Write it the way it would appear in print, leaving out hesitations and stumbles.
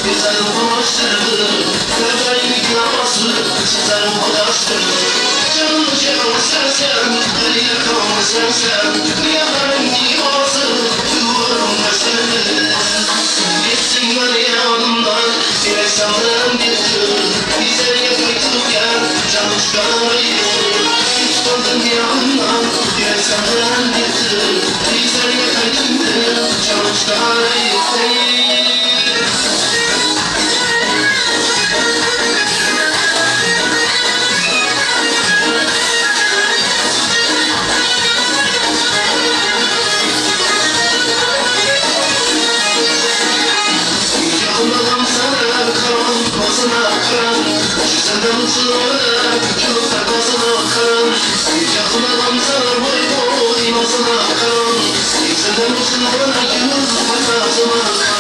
Güzel bulaştırdı, köpeğin kılaması, çizer bulaştırdı. Canım canım sensen, her yakam sensen, yakarım divası, duvarım seni. Gitsin beni yanımdan, bir senden getir, bize yakıtırken canım çıkarayım. Tutmadın yanımdan, bir senden getir, bize yakıtırken canım çıkarayım. Senden uçurana, küçük takmasına karan. Yakın adam sana boy boy masına karan. Senden uçurana, küçük takmasına karan.